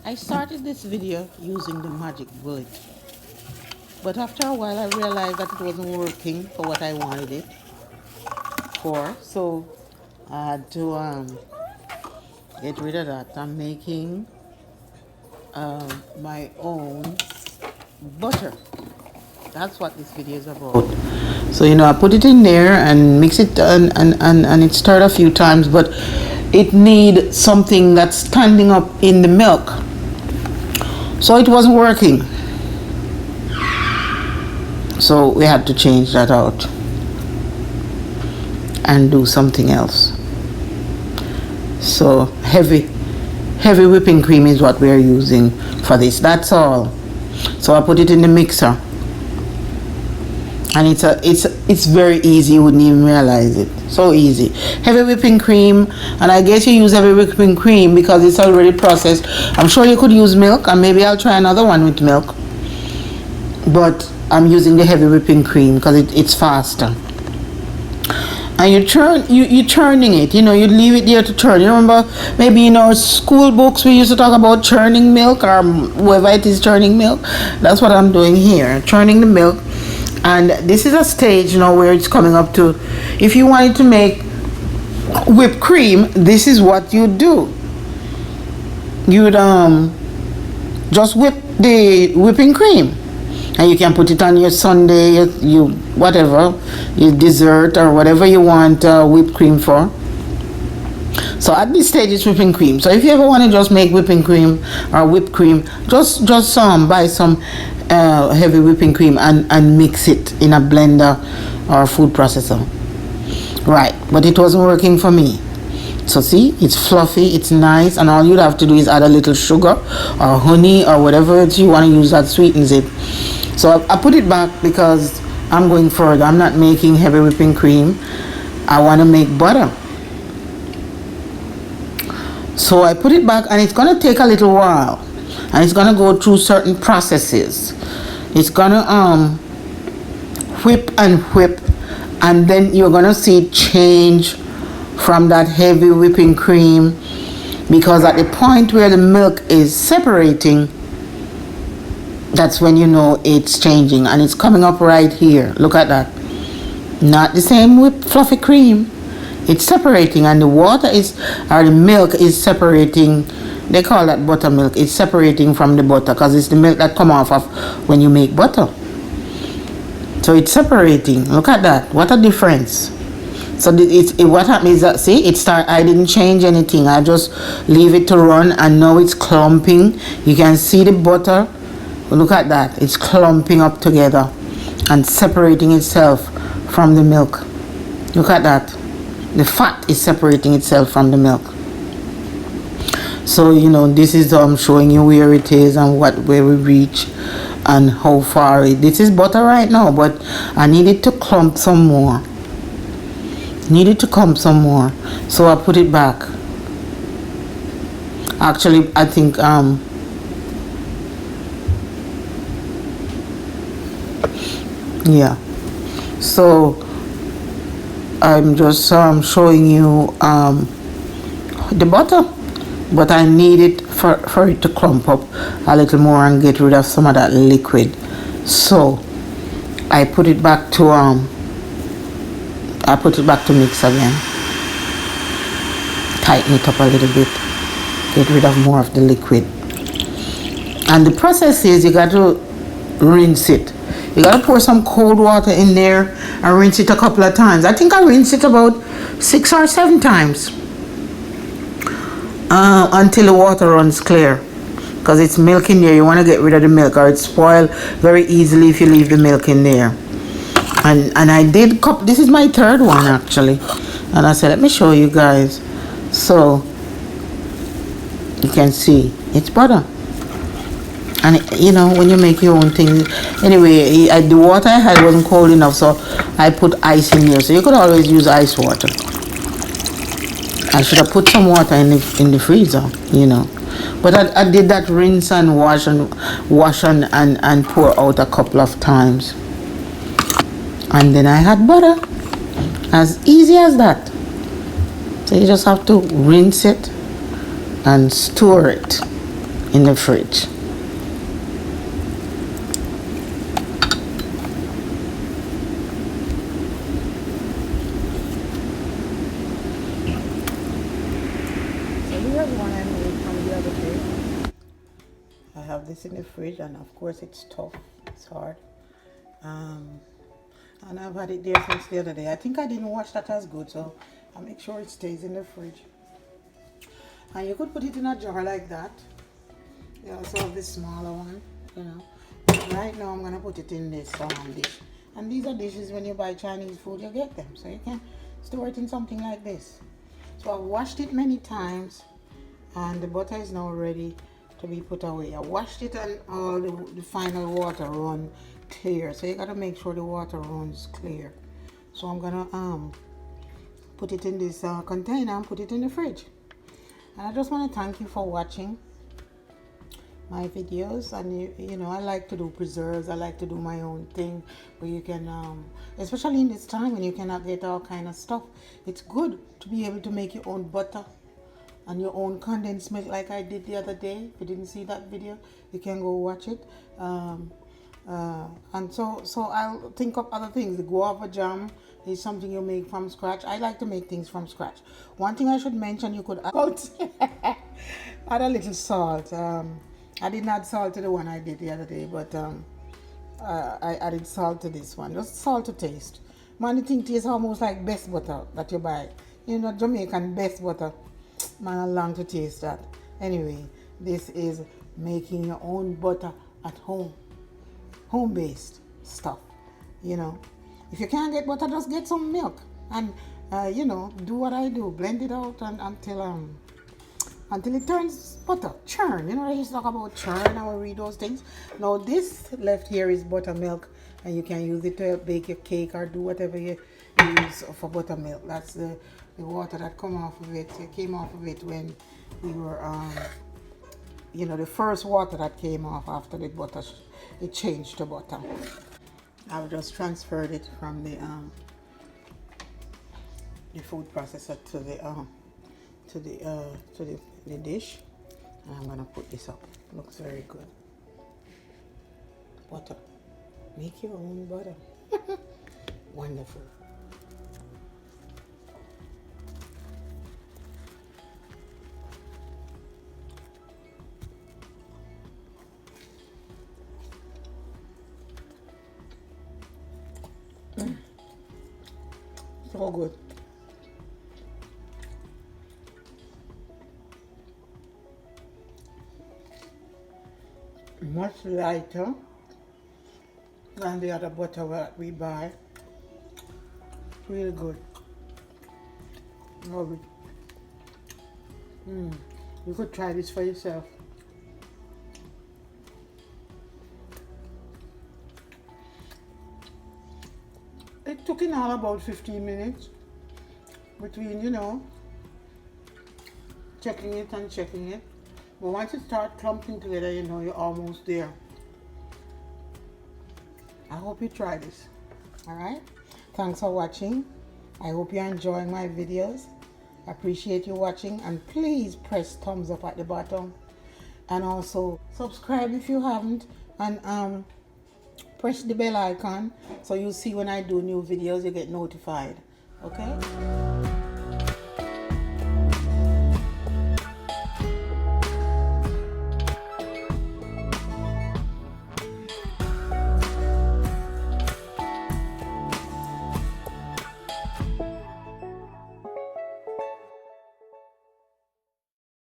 I started this video using the magic bullet, but after a while I realized that it wasn't working for what I wanted it for, so I had to get rid of that. I'm making my own butter. That's what this video is about. So I put it in there and mix it and it stirred a few times, but it need something that's standing up in the milk, so it wasn't working. So we had to change that out and do something else. So heavy whipping cream is what we are using for this. That's all. So I put it in the mixer, and it's very easy. You wouldn't even realize it. So easy. Heavy whipping cream, and I guess you use heavy whipping cream because it's already processed. I'm sure you could use milk, and maybe I'll try another one with milk, but I'm using the heavy whipping cream because it's faster. And you're churning it. You leave it there to churn. You remember maybe in our school books we used to talk about churning milk, or whoever it is churning milk. That's what I'm doing here, churning the milk. And this is a stage where it's coming up to, if you wanted to make whipped cream, this is what you do. You'd just whip the whipping cream, and you can put it on your sundae, you whatever, your dessert or whatever you want whipped cream for. So at this stage it's whipping cream. So if you ever want to just make whipping cream or whipped cream, just buy some heavy whipping cream and mix it in a blender or a food processor. Right, but it wasn't working for me. So see, it's fluffy, it's nice, and all you'd have to do is add a little sugar or honey or whatever you want to use that sweetens it. So I put it back because I'm going further. I'm not making heavy whipping cream. I want to make butter. So I put it back, and it's going to take a little while, and it's going to go through certain processes. It's going to whip, and then you're going to see it change from that heavy whipping cream, because at the point where the milk is separating, that's when it's changing, and it's coming up right here. Look at that. Not the same whipped fluffy cream. It's separating, and the milk is separating. They call that buttermilk. It's separating from the butter because it's the milk that come off of when you make butter. So it's separating. Look at that. What a difference. So what happened is that, see, I didn't change anything. I just leave it to run, and now it's clumping. You can see the butter. Look at that. It's clumping up together and separating itself from the milk. Look at that. The fat is separating itself from the milk. So this is showing you where it is and where we reach and how far this is butter right now, but I need it to clump some more. So I put it back. Actually, I think yeah. So I'm just showing you the butter, but I need it for it to clump up a little more and get rid of some of that liquid. So I put it back to mix again. Tighten it up a little bit. Get rid of more of the liquid. And the process is you got to rinse it. You got to pour some cold water in there and rinse it a couple of times. I think I rinse it about 6 or 7 times until the water runs clear, because it's milk in there. You want to get rid of the milk, or it spoils very easily if you leave the milk in there. And I did this is my 3rd one actually, and I said, let me show you guys. So you can see it's butter. And when you make your own thing, anyway, the water I had wasn't cold enough, so I put ice in there. So you could always use ice water. I should have put some water in the freezer, But I did that rinse and wash and pour out a couple of times. And then I had butter. As easy as that. So you just have to rinse it and store it. in the fridge. I have this in the fridge, and of course it's tough, it's hard, and I've had it there since the other day. I think I didn't wash that as good, so I'll make sure it stays in the fridge. And you could put it in a jar like that. You also have this smaller one, you know. But right now I'm gonna put it in this dish, and these are dishes when you buy Chinese food, you get them, so you can store it in something like this. So I've washed it many times, and the butter is now ready to be put away. I washed it and all the final water run clear, so you gotta make sure the water runs clear. So I'm gonna put it in this container and put it in the fridge. And I just want to thank you for watching my videos. And you know, I like to do preserves, I like to do my own thing where you can especially in this time when you cannot get all kind of stuff, it's good to be able to make your own butter and your own condensed milk like I did the other day. If you didn't see that video, you can go watch it. And so I'll think of other things. The guava jam is something you make from scratch. I like to make things from scratch. One thing I should mention, you could add a little salt. I didn't add salt to the one I did the other day, but I added salt to this one. Just salt to taste. Man, the thing tastes almost like best butter that you buy. You know, Jamaican best butter. Man, I long to taste that. Anyway, this is making your own butter at home. Home-based stuff. You know, if you can't get butter, just get some milk. And, you know, do what I do. Blend it out until it turns butter. Churn. You know, I used to talk about churn and we read those things. Now, this left here is buttermilk. And you can use it to bake your cake or do whatever you use for buttermilk. That's the water that came off of it. It came off of it when we were, you know, the first water that came off after the butter, it changed to butter. I've just transferred it from the food processor to the dish, and I'm gonna put this up. Looks very good. Butter. Make your own butter. Wonderful. So good. Much lighter than the other butter that we buy. Really good. Love it. You could try this for yourself. It took in all about 15 minutes between, you know, checking it and checking it. But once it starts clumping together, you know you're almost there. I hope you try this. Alright? Thanks for watching. I hope you're enjoying my videos. I appreciate you watching, and please press thumbs up at the bottom. And also subscribe if you haven't, and press the bell icon so you see when I do new videos, you get notified. Okay?